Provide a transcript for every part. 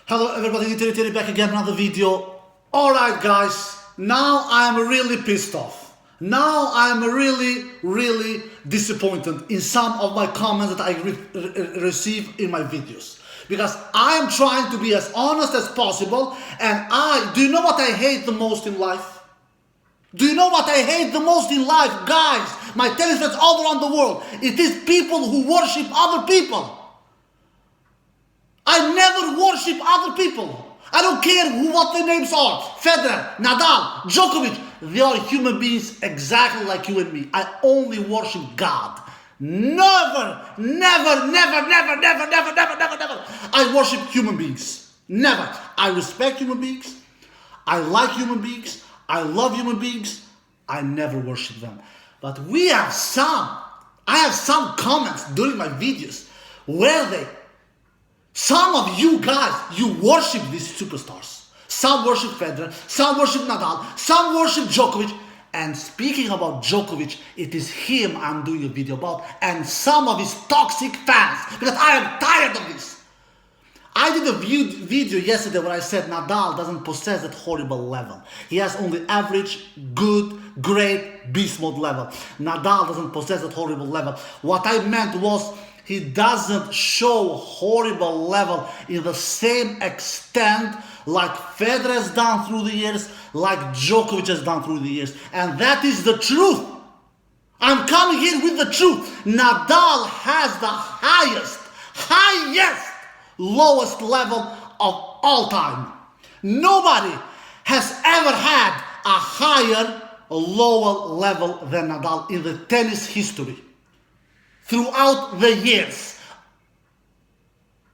Hello everybody, Terry back again, another video. Alright guys, now I'm really pissed off. Now I'm really disappointed in some of my comments that I receive in my videos. Because I am trying to be as honest as possible, and do you know what I hate the most in life? Do you know what I hate the most in life, guys? My tennis friends all around the world. It is people who worship other people. I never worship other people. I don't care what their names are. Federer, Nadal, Djokovic. They are human beings exactly like you and me. I only worship God. Never. I worship human beings. Never. I respect human beings. I like human beings. I love human beings. I never worship them. But I have some comments during my videos where some of you guys, you worship these superstars. Some worship Federer, some worship Nadal, some worship Djokovic. And speaking about Djokovic, it is him I'm doing a video about, and some of his toxic fans, because I am tired of this. I did a video yesterday where I said Nadal doesn't possess that horrible level. He has only average, good, great, beast mode level. Nadal doesn't possess that horrible level. What I meant was, he doesn't show horrible level in the same extent like Federer has done through the years, like Djokovic has done through the years. And that is the truth. I'm coming here with the truth. Nadal has the highest, lowest level of all time. Nobody has ever had a higher, lower level than Nadal in the tennis history. Throughout the years.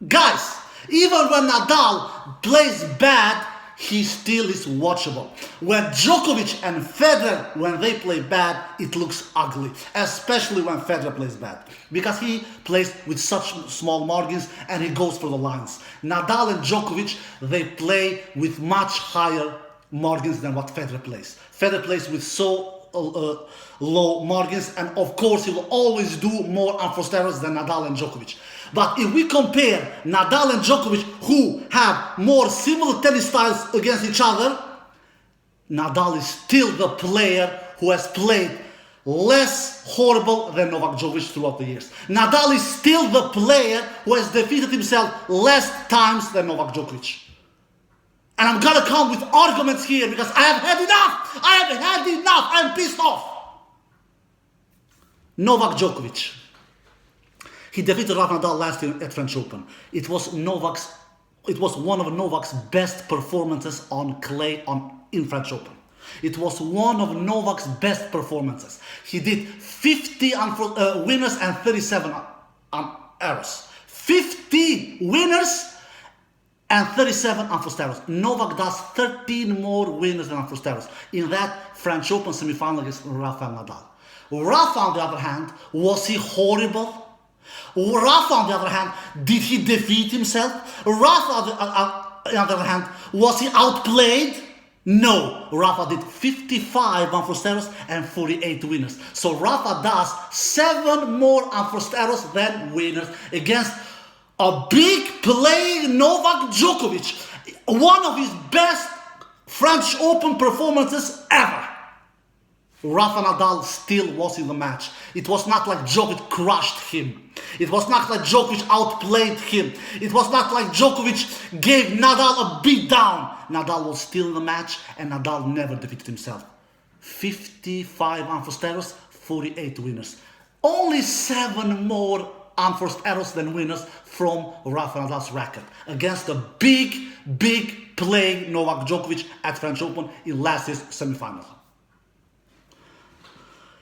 Guys, even when Nadal plays bad, he still is watchable. When Djokovic and Federer, when they play bad, it looks ugly. Especially when Federer plays bad. Because he plays with such small margins and he goes for the lines. Nadal and Djokovic, they play with much higher margins than what Federer plays. Federer plays with so low margins, and of course he will always do more unforced errors than Nadal and Djokovic. But if we compare Nadal and Djokovic, who have more similar tennis styles against each other, Nadal is still the player who has played less horrible than Novak Djokovic throughout the years. Nadal is still the player who has defeated himself less times than Novak Djokovic. And I'm gonna come with arguments here because I have had enough! I'm pissed off! Novak Djokovic. He defeated Rafa Nadal last year at French Open. It was one of Novak's best performances on clay in French Open. It was one of Novak's best performances. He did 50 winners and 37 errors. 50 winners and 37 unforced errors. Novak does 13 more winners than unforced errors in that French Open semi-final against Rafael Nadal. Rafa, on the other hand, was he horrible? Rafa, on the other hand, did he defeat himself? Rafa, on the other hand, was he outplayed? No. Rafa did 55 unforced errors and 48 winners. So Rafa does 7 more unforced errors than winners against a big playing Novak Djokovic, one of his best French Open performances ever. Rafa Nadal still was in the match. It was not like Djokovic crushed him. It was not like Djokovic outplayed him. It was not like Djokovic gave Nadal a beat down. Nadal was still in the match and Nadal never defeated himself. 55 unforced errors, 48 winners. Only 7 more unforced errors than winners from Rafa Nadal's racket against a big playing Novak Djokovic at French Open in last year's semi-final.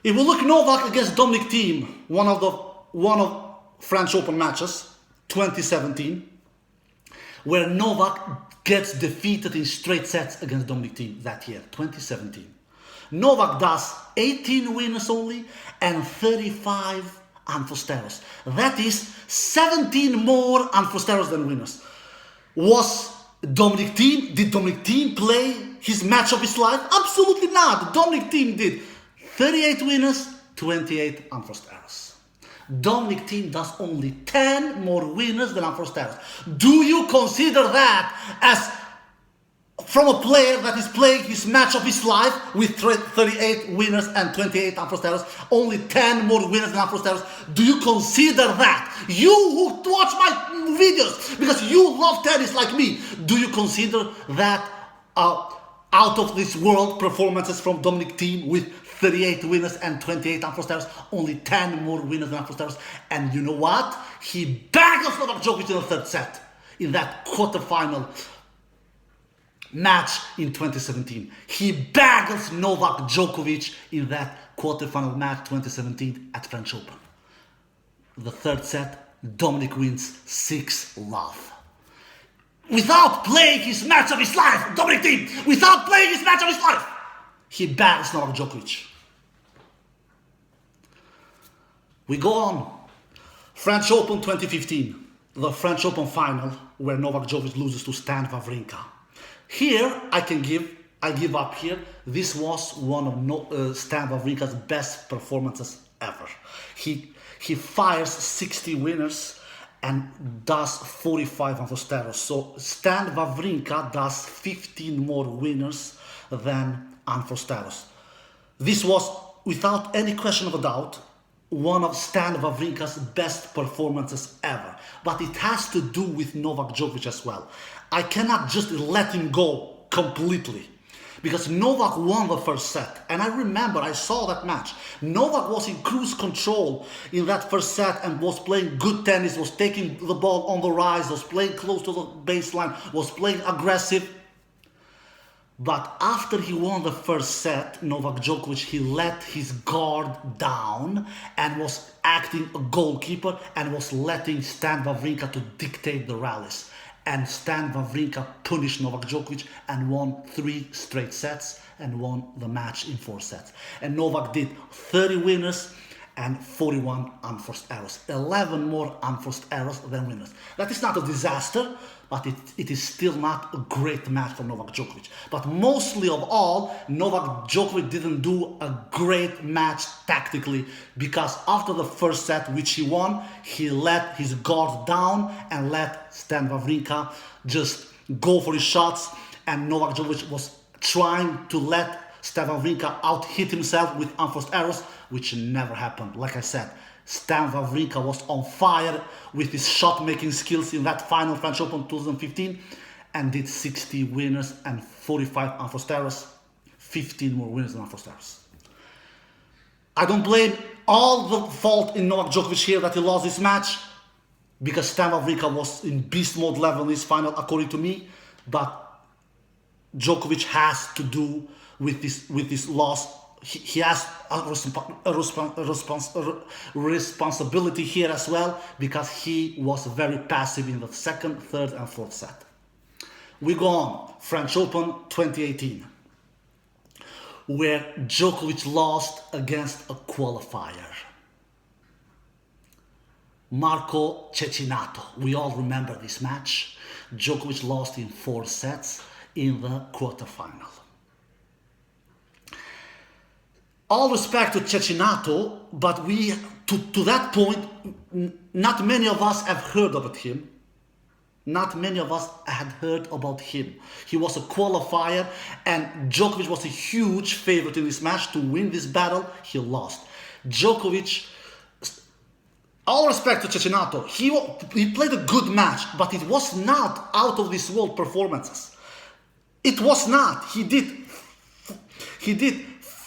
If we look Novak against Dominic Thiem, one of French Open matches, 2017, where Novak gets defeated in straight sets against Dominic Thiem that year, 2017. Novak does 18 winners only and 35 unforced errors. That is 17 more unforced errors than winners. Did Dominic Thiem play his match of his life? Absolutely not. Dominic Thiem did 38 winners, 28 unforced errors. Dominic Thiem does only 10 more winners than Unforced Errors. Do you consider that as, from a player that is playing his match of his life with 38 winners and 28 Unforced Errors, only 10 more winners than Unforced Errors? Do you consider that? You who watch my videos because you love tennis like me, do you consider that out of this world performances from Dominic Thiem with 38 winners and 28 Unforced Errors, only 10 more winners than Unforced Errors? And you know what? He bagged Novak Djokovic in the third set in that quarterfinal match in 2017. He bagged Novak Djokovic in that quarterfinal match 2017 at French Open. The third set, Dominic wins 6-love. Without playing his match of his life, Dominic Thiem, without playing his match of his life, he bags Novak Djokovic. We go on. French Open 2015, the French Open final where Novak Djokovic loses to Stan Wawrinka. Here, I give up here. This was one of Stan Wawrinka's best performances ever. He fires 60 winners and does 45 Unforced Errors. So Stan Wawrinka does 15 more winners than Unforced Errors. This was, without any question of a doubt, one of Stan Wawrinka's best performances ever. But it has to do with Novak Djokovic as well. I cannot just let him go completely, because Novak won the first set. And I remember, I saw that match. Novak was in cruise control in that first set and was playing good tennis, was taking the ball on the rise, was playing close to the baseline, was playing aggressive. But after he won the first set, Novak Djokovic, he let his guard down and was acting a goalkeeper and was letting Stan Wawrinka to dictate the rallies. And Stan Wawrinka punished Novak Djokovic and won 3 straight sets and won the match in 4 sets. And Novak did 30 winners and 41 Unforced Errors. 11 more Unforced Errors than winners. That is not a disaster, but it is still not a great match for Novak Djokovic. But mostly of all, Novak Djokovic didn't do a great match tactically, because after the first set, which he won, he let his guard down and let Stan Wawrinka just go for his shots, and Novak Djokovic was trying to let Stan Wawrinka out-hit himself with Unforced Errors, which never happened. Like I said, Stan Wawrinka was on fire with his shot-making skills in that final French Open 2015 and did 60 winners and 45 Unforced Errors, 15 more winners than Unforced Errors. I don't blame all the fault in Novak Djokovic here that he lost this match, because Stan Wawrinka was in beast mode level in this final, according to me, but Djokovic has to do with this loss. He has a responsibility here as well, because he was very passive in the second, third and fourth set. We go on, French Open 2018, where Djokovic lost against a qualifier, Marco Ceccinato. We all remember this match. Djokovic lost in 4 sets in the quarterfinal. All respect to Ceccinato, but to that point, not many of us have heard about him. Not many of us had heard about him. He was a qualifier, and Djokovic was a huge favorite in this match to win this battle. He lost. Djokovic, all respect to Ceccinato, he played a good match, but it was not out of this world performances. It was not. He did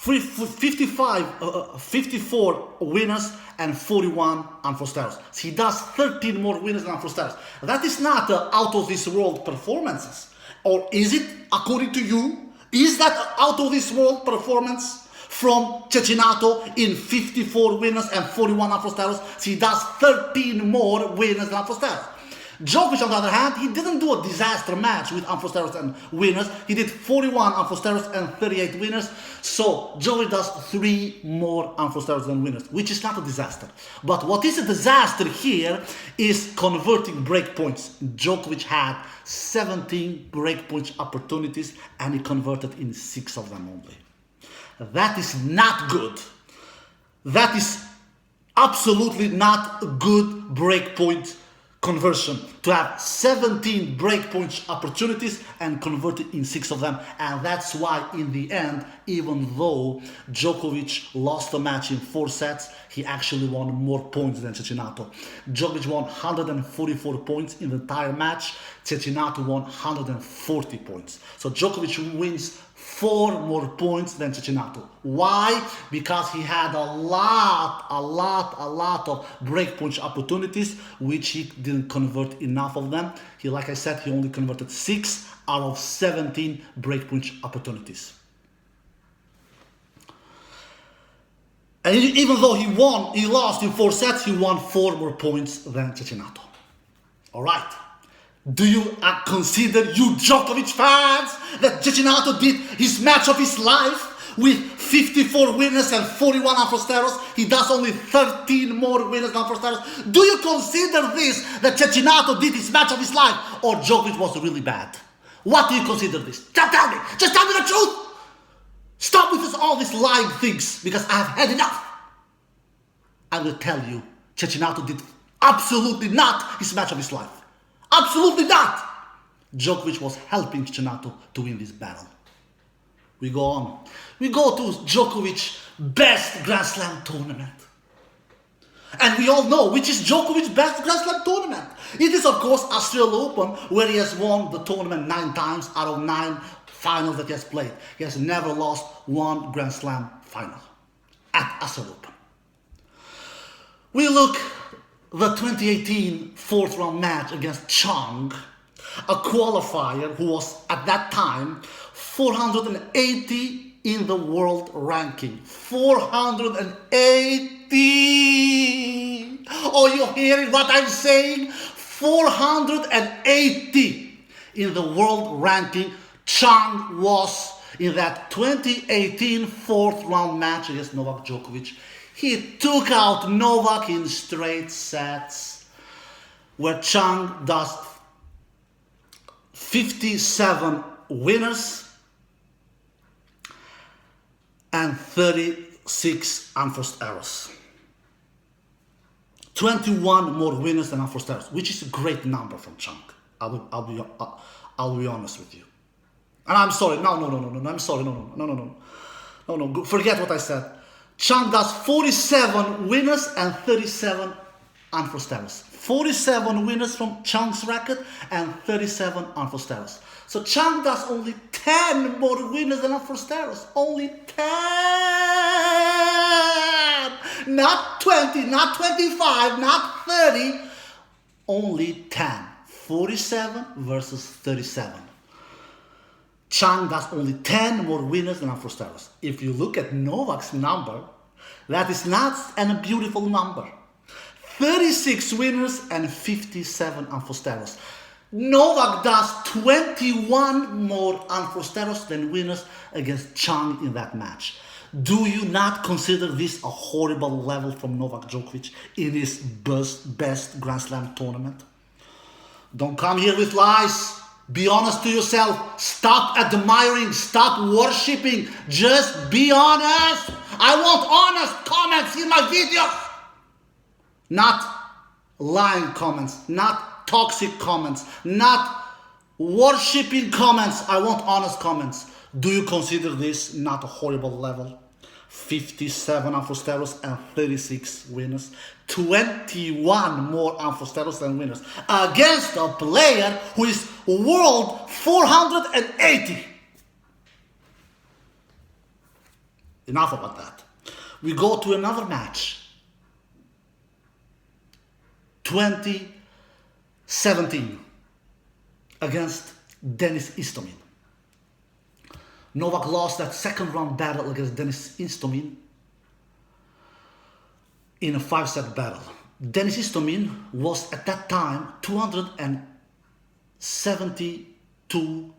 54 winners and 41 Unforced Errors. So he does 13 more winners than Unforced Errors. That is not out of this world performances. Or is it, according to you? Is that out of this world performance from Ceccinato in 54 winners and 41 Unforced Errors? So he does 13 more winners than Unforced Errors. Djokovic, on the other hand, he didn't do a disaster match with Unforced Errors and winners. He did 41 Unforced Errors and 38 winners. So Djokovic does 3 more Unforced Errors than winners, which is not a disaster. But what is a disaster here is converting break points. Djokovic had 17 break point opportunities and he converted in 6 of them only. That is not good. That is absolutely not a good breakpoint conversion. To have 17 breakpoint opportunities and converted in 6 of them. And that's why in the end, even though Djokovic lost the match in 4 sets, he actually won more points than Ceccinato. Djokovic won 144 points in the entire match. Ceccinato won 140 points. So Djokovic wins 4 more points than Ceccinato. Why? Because he had a lot of breakpoint opportunities, which he didn't convert enough of them. Like I said, he only converted 6 out of 17 breakpoint opportunities. And even though he lost in 4 sets, he won 4 more points than Ceccinato. All right. Do you consider, you Djokovic fans, that Ceccinato did his match of his life with 54 winners and 41 unforced errors? He does only 13 more winners than unforced errors. Do you consider this, that Ceccinato did his match of his life, or Djokovic was really bad? What do you consider this? Just tell me the truth. Stop with all these lying things, because I have had enough. I will tell you, Ceccinato did absolutely not his match of his life. Absolutely not! Djokovic was helping Ceccinato to win this battle. We go on. We go to Djokovic's best Grand Slam tournament. And we all know which is Djokovic's best Grand Slam tournament. It is, of course, Australian Open, where he has won the tournament 9 times out of 9 finals that he has played. He has never lost one Grand Slam final at Australian Open. We look the 2018 4th round match against Chang, a qualifier who was at that time 480 in the world ranking. 480! Oh, you hearing what I'm saying? 480 in the world ranking. Chang was in that 2018 4th round match against Novak Djokovic. He took out Novak in straight sets, where Chang does 57 winners and 36 unforced errors. 21 more winners than unforced errors, which is a great number from Chang. I'll be honest with you. And I'm sorry. No. I'm sorry. No. Forget what I said. Chang does 47 winners and 37 unforced errors. 47 winners from Chang's racket and 37 unforced errors. So Chang does only 10 more winners than unforced errors. Only 10! Not 20, not 25, not 30. Only 10. 47 versus 37. Chang does only 10 more winners than unforced errors. If you look at Novak's number, that is not a beautiful number. 36 winners and 57 unforced errors. Novak does 21 more unforced errors than winners against Chang in that match. Do you not consider this a horrible level from Novak Djokovic in his best Grand Slam tournament? Don't come here with lies. Be honest to yourself. Stop admiring. Stop worshipping. Just be honest. I want honest comments in my videos. Not lying comments. Not toxic comments. Not worshipping comments. I want honest comments. Do you consider this not a horrible level? 57 unforced errors and 36 winners. 21 more unforced errors than winners. Against a player who is world 480. Enough about that. We go to another match. 2017 against Denis Istomin. Novak lost that 2nd round battle against Denis Istomin in a 5-set battle. Denis Istomin was at that time 272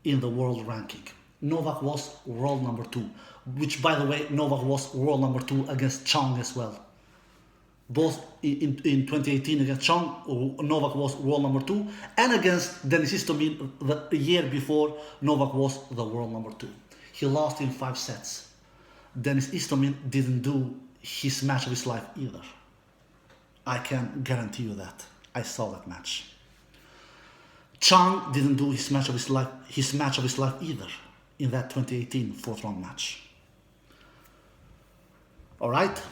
in the world ranking. Novak was world number 2, which, by the way, Novak was world number 2 against Chang as well. Both in 2018 against Chang, Novak was world number 2, and against Denis Istomin the year before, Novak was the world number 2. He lost in 5 sets. Denis Istomin didn't do his match of his life either. I can guarantee you that. I saw that match. Chang didn't do his match of his life either in that 2018 fourth round match. All right.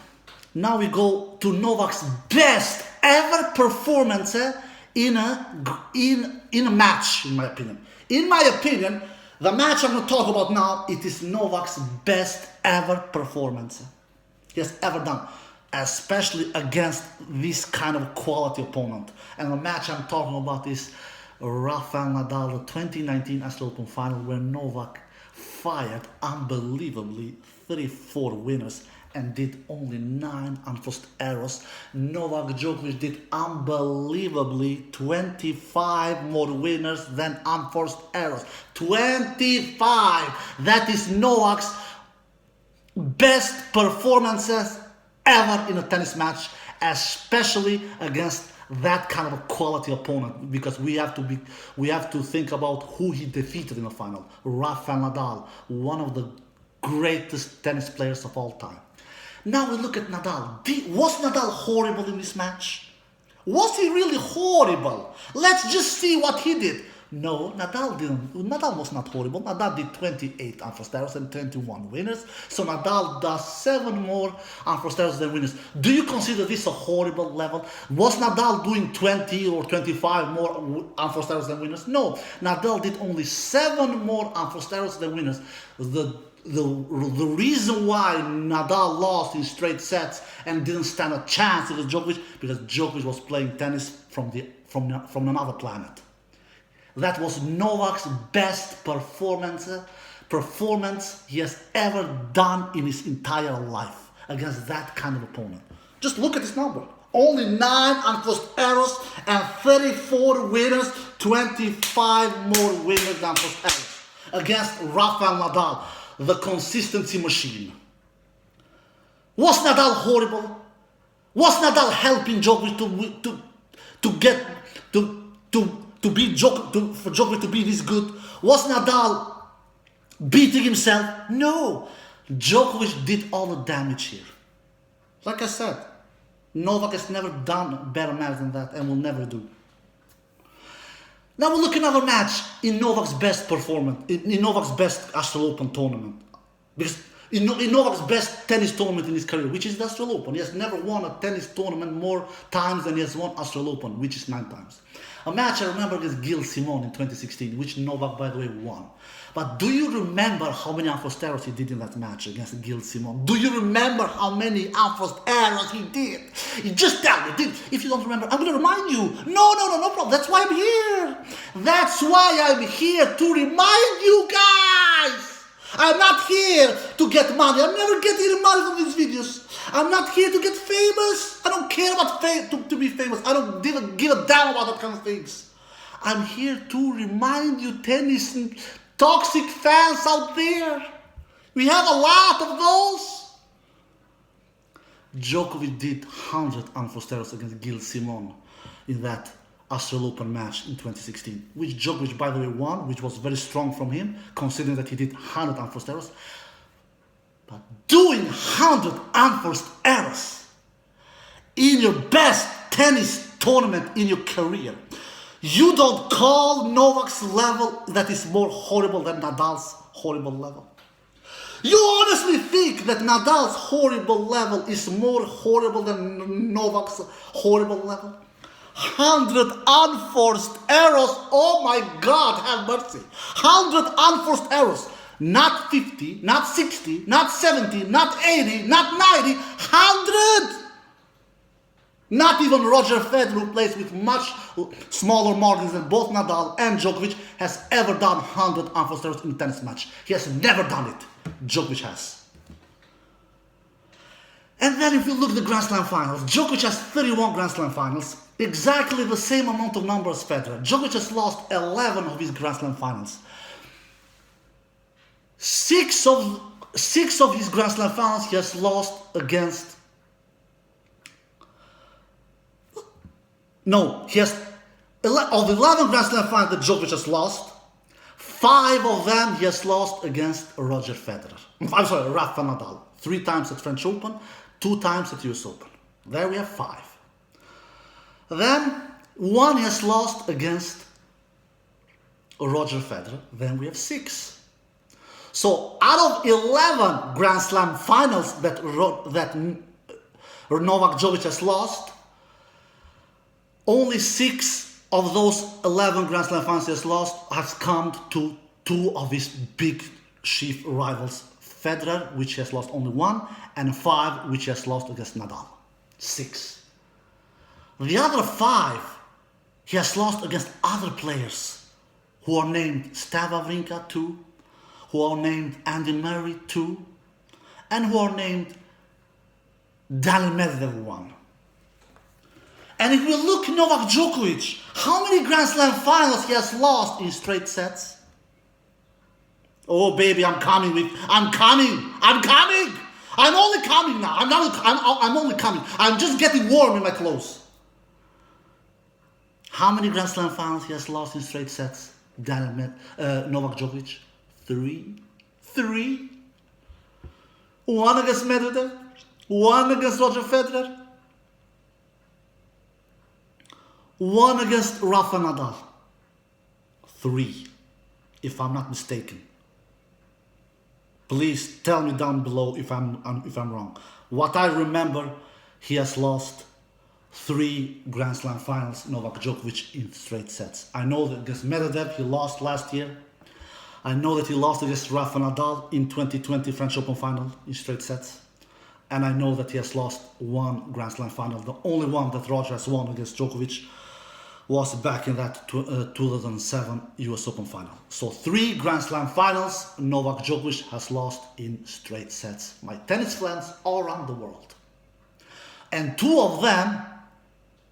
Now we go to Novak's best ever performance in a match, in my opinion. In my opinion, the match I'm going to talk about now, it is Novak's best ever performance he has ever done, especially against this kind of quality opponent. And the match I'm talking about is Rafael Nadal, the 2019 Australian Open final, where Novak fired unbelievably 34 winners and did only 9 unforced errors. Novak Djokovic did unbelievably 25 more winners than unforced errors. 25! That is Novak's best performances ever in a tennis match, especially against that kind of a quality opponent, because we have to think about who he defeated in the final. Rafael Nadal, one of the greatest tennis players of all time. Now we look at Nadal. Was Nadal horrible in this match? Was he really horrible? Let's just see what he did. No, Nadal didn't. Nadal was not horrible. Nadal did 28 unforced errors and 21 winners. So Nadal does 7 more unforced errors than winners. Do you consider this a horrible level? Was Nadal doing 20 or 25 more unforced errors than winners? No, Nadal did only 7 more unforced errors than winners. The reason why Nadal lost in straight sets and didn't stand a chance against Djokovic, because Djokovic was playing tennis from another planet. That was Novak's best performance he has ever done in his entire life against that kind of opponent. Just look at this number. Only 9 unforced errors and 34 winners, 25 more winners than unforced errors against Rafael Nadal, the consistency machine. Was Nadal horrible? Was Nadal helping Djokovic for Djokovic to be this good? Was Nadal beating himself? No. Djokovic did all the damage here. Like I said, Novak has never done a better match than that and will never do. Now we'll look at another match in Novak's best performance, in Novak's best Australian Open tournament. Because in Novak's best tennis tournament in his career, which is the Australian Open. He has never won a tennis tournament more times than he has won Australian Open, which is 9 times. A match I remember against Gil Simon in 2016, which Novak, by the way, won. But do you remember how many unforced errors he did in that match against Gil Simon? Do you remember how many unforced errors he did? You just tell me. If you don't remember, I'm going to remind you. No problem. That's why I'm here. That's why I'm here, to remind you guys. I'm not here to get money. I'm never getting any money from these videos. I'm not here to get famous. I don't care about to be famous. I don't even give a damn about that kind of things. I'm here to remind you tennis toxic fans out there. We have a lot of those. Djokovic did 100 unforced errors against Gil Simon in that Australian Open match in 2016, which Djokovic, by the way, won, which was very strong from him, considering that he did 100 unforced errors. But doing 100 unforced errors in your best tennis tournament in your career, you don't call Novak's level that is more horrible than Nadal's horrible level? You honestly think that Nadal's horrible level is more horrible than Novak's horrible level? 100 unforced errors. Oh my God, have mercy. 100 unforced errors. Not 50, not 60, not 70, not 80, not 90, 100. Not even Roger Federer, who plays with much smaller margins than both Nadal and Djokovic, has ever done 100 unforced errors in a tennis match. He has never done it. Djokovic has. And then if you look at the Grand Slam finals, Djokovic has 31 Grand Slam finals, exactly the same amount of numbers as Federer. Djokovic has lost 11 of his Grand Slam finals. Six of his Grand Slam finals he has lost against... No, he has... Of the 11 Grand Slam finals that Djokovic has lost, 5 of them he has lost against Roger Federer. I'm sorry, Rafael Nadal. 3 times at French Open, 2 times at US Open. There we have 5. Then one he has lost against Roger Federer. Then we have 6. So out of 11 Grand Slam finals that Novak Djokovic has lost, only 6 of those 11 Grand Slam finals he has lost has come to 2 of his big chief rivals, Federer, which he has lost only 1, and 5, which he has lost against Nadal. 6. The other 5 he has lost against other players who are named Stan Wawrinka 2, who are named Andy Murray 2, and who are named Daniil Medvedev 1. And if we look at Novak Djokovic, how many Grand Slam finals he has lost in straight sets? Oh baby, I'm coming. I'm only coming now. I'm only coming. I'm just getting warm in my clothes. How many Grand Slam finals he has lost in straight sets? Novak Djokovic? 3. 3. 1 against Medvedev. 1 against Roger Federer. 1 against Rafa Nadal. 3, if I'm not mistaken. Please tell me down below if I'm wrong. What I remember, he has lost 3 Grand Slam finals, Novak Djokovic, in straight sets. I know that against Medvedev he lost last year. I know that he lost against Rafa Nadal in 2020 French Open final in straight sets. And I know that he has lost 1 Grand Slam final. The only one that Roger has won against Djokovic was back in that 2007 US Open final. So 3 Grand Slam finals Novak Djokovic has lost in straight sets. My tennis friends all around the world. And 2 of them,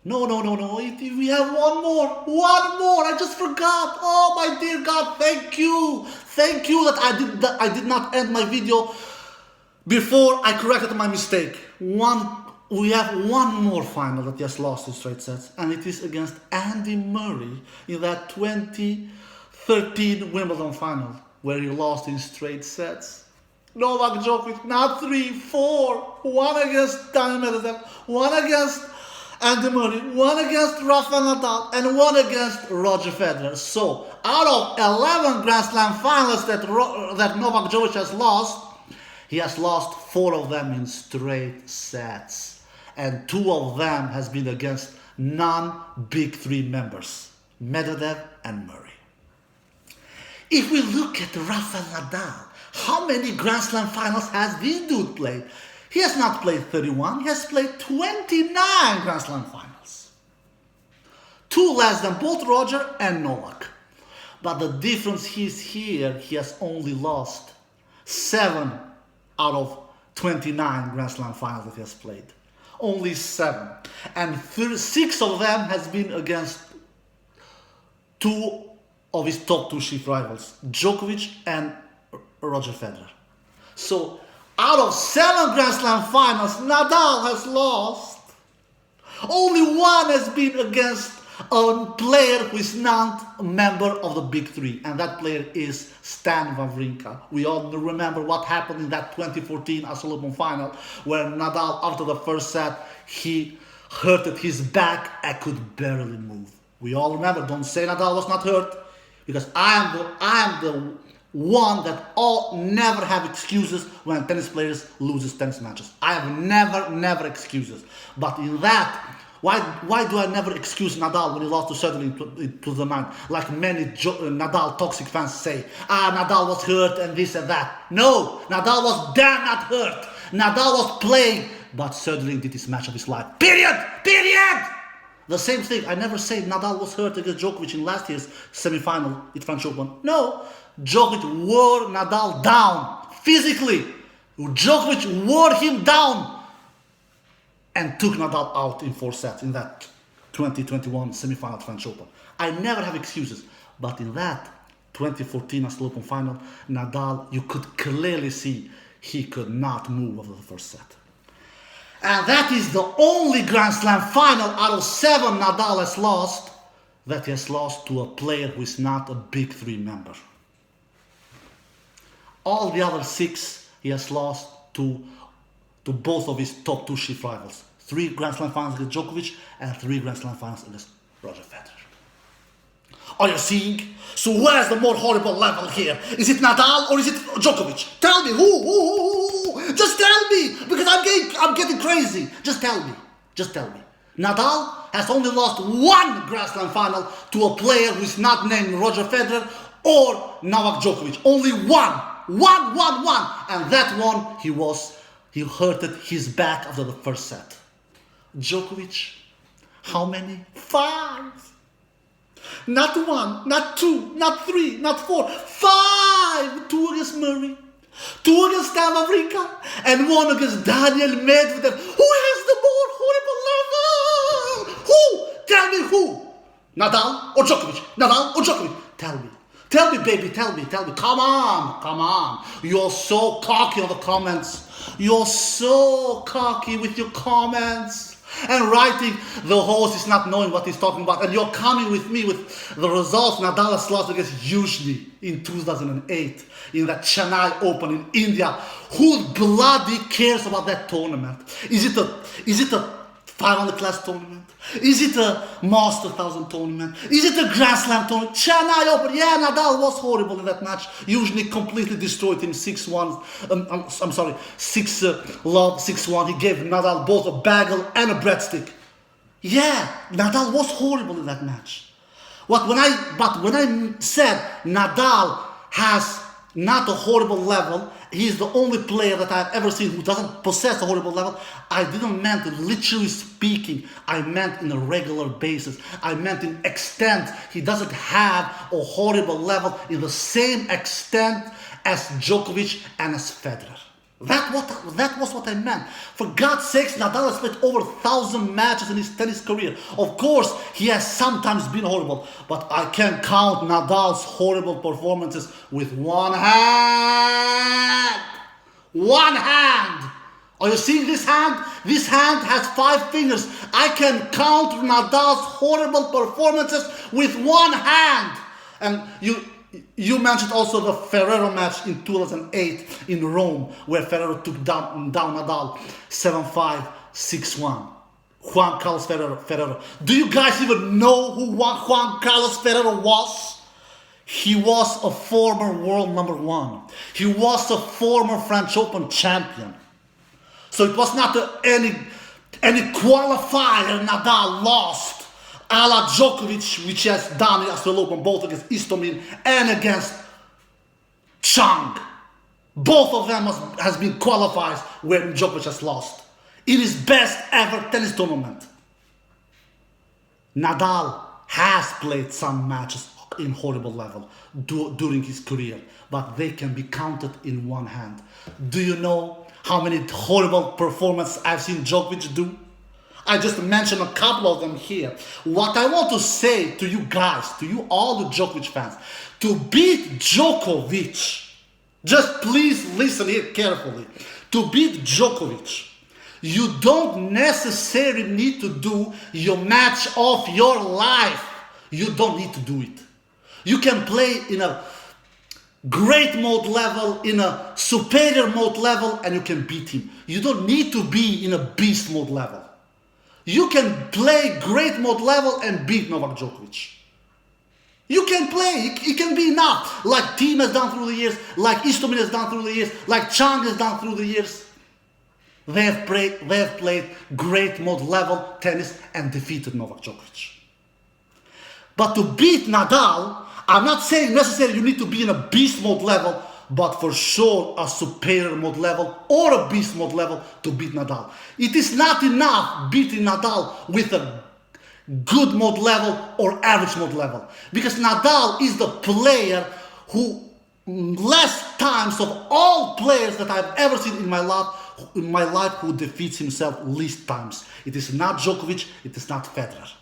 no, we have one more, I just forgot. Oh my dear God, thank you that I did not end my video before I corrected my mistake. We have one more final that he has lost in straight sets, and it is against Andy Murray in that 2013 Wimbledon final, where he lost in straight sets. Novak Djokovic, not 3, 4. 1 against Daniil Medvedev, 1 against Andy Murray, 1 against Rafa Nadal, and 1 against Roger Federer. So, out of 11 Grand Slam finals that Novak Djokovic has lost, he has lost 4 of them in straight sets. And 2 of them has been against non-Big 3 members, Medvedev and Murray. If we look at Rafael Nadal, how many Grand Slam finals has this dude played? He has not played 31, he has played 29 Grand Slam finals. 2 less than both Roger and Novak. But the difference is here, he has only lost 7 out of 29 Grand Slam finals that he has played. Only 7. And 6 of them has been against 2 of his top 2 chief rivals, Djokovic and Roger Federer. So, out of 7 Grand Slam finals, Nadal has lost. Only 1 has been against a player who is not a member of the Big 3, and that player is Stan Wawrinka. We all remember what happened in that 2014 Australian Open final, where Nadal, after the first set, he hurted his back and could barely move. We all remember. Don't say Nadal was not hurt, because I am the one that all never have excuses when tennis players loses tennis matches. I have never excuses. But in that, why do I never excuse Nadal when he lost to Söderling to the man? Like many Nadal toxic fans say, Nadal was hurt and this and that. No, Nadal was damn not hurt. Nadal was playing, but Söderling did his match of his life. Period! The same thing, I never say Nadal was hurt against Djokovic in last year's semi-final at French Open. No, Djokovic wore Nadal down physically. Djokovic wore him down and took Nadal out in 4 sets in that 2021 semi-final French Open. I never have excuses, but in that 2014 Australian Open final, Nadal, you could clearly see he could not move over the first set. And that is the only Grand Slam final out of 7 Nadal has lost that he has lost to a player who is not a Big 3 member. All the other 6 he has lost to both of his top 2 chief rivals, 3 Grand Slam finals against Djokovic and 3 Grand Slam finals against Roger Federer. Are you seeing? So where's the more horrible level here? Is it Nadal or is it Djokovic? Tell me, who? Just tell me, because I'm getting crazy. Just tell me. Nadal has only lost 1 Grand Slam final to a player who is not named Roger Federer or Novak Djokovic. Only one. And that one, he hurted his back after the first set. Djokovic, how many? 5. Not 1, not 2, not 3, not 4, 5. 2 against Murray, 2 against Wawrinka, and 1 against Daniel Medvedev. Who has the more horrible level? Who? Tell me who? Nadal or Djokovic? Tell me, baby, tell me. Come on. You're so cocky on the comments. You're so cocky with your comments. And writing the host is not knowing what he's talking about. And you're coming with me with the results. Nadal has lost against Yuzhny in 2008 in that Chennai Open in India. Who bloody cares about that tournament? Is it a 500 class tournament? Is it a Master 1000 tournament? Is it a Grand Slam tournament? Chennai Open. Yeah, Nadal was horrible in that match. Yuzhny completely destroyed him 6-1. 6-love, 6-1. He gave Nadal both a bagel and a breadstick. Yeah, Nadal was horrible in that match. But when I said Nadal has not a horrible level, he's the only player that I've ever seen who doesn't possess a horrible level, I didn't mean literally speaking. I meant in a regular basis. I meant in extent. He doesn't have a horrible level in the same extent as Djokovic and as Federer. That was what I meant. For God's sakes, Nadal has played over 1,000 matches in his tennis career. Of course, he has sometimes been horrible, but I can count Nadal's horrible performances with one hand. One hand. Are you seeing this hand? This hand has 5 fingers. I can count Nadal's horrible performances with one hand. And you mentioned also the Ferrero match in 2008 in Rome, where Ferrero took down Nadal 7-5, 6-1. Juan Carlos Ferrero. Do you guys even know who Juan Carlos Ferrero was? He was a former world number 1. He was a former French Open champion. So it was not any qualifier Nadal lost. A la Djokovic, which has done it as well open both against Istomin and against Chang. Both of them has been qualifiers where Djokovic has lost. In his best ever tennis tournament. Nadal has played some matches in horrible level during his career, but they can be counted in one hand. Do you know how many horrible performances I've seen Djokovic do? I just mentioned a couple of them here. What I want to say to you guys, to you all the Djokovic fans, to beat Djokovic, just please listen here carefully. To beat Djokovic, you don't necessarily need to do your match of your life. You don't need to do it. You can play in a great mode level, in a superior mode level, and you can beat him. You don't need to be in a beast mode level. You can play great mode level and beat Novak Djokovic. You can play, it can be enough. Like Thiem has done through the years, like Istomin has done through the years, like Chang has done through the years. They have played great mode level tennis and defeated Novak Djokovic. But to beat Nadal, I'm not saying necessarily you need to be in a beast mode level, but for sure a superior mode level or a beast mode level to beat Nadal. It is not enough beating Nadal with a good mode level or average mode level, because Nadal is the player who less times of all players that I've ever seen in my life who defeats himself least times. It is not Djokovic, it is not Federer.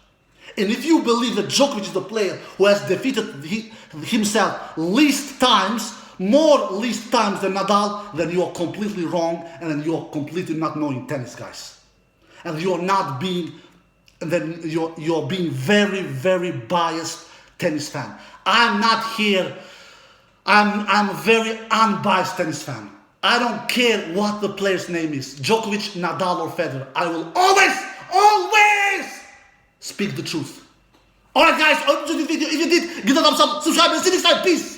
And if you believe that Djokovic is the player who has defeated himself least times, more least times than Nadal, then you are completely wrong, and then you are completely not knowing tennis, guys. And you are not being, and then you're being very, very biased tennis fan. I'm not here. I'm a very unbiased tennis fan. I don't care what the player's name is, Djokovic, Nadal or Federer. I will always speak the truth. Alright guys, I hope you enjoyed this video. If you did, give it a thumbs up, subscribe, and see you next time. Peace.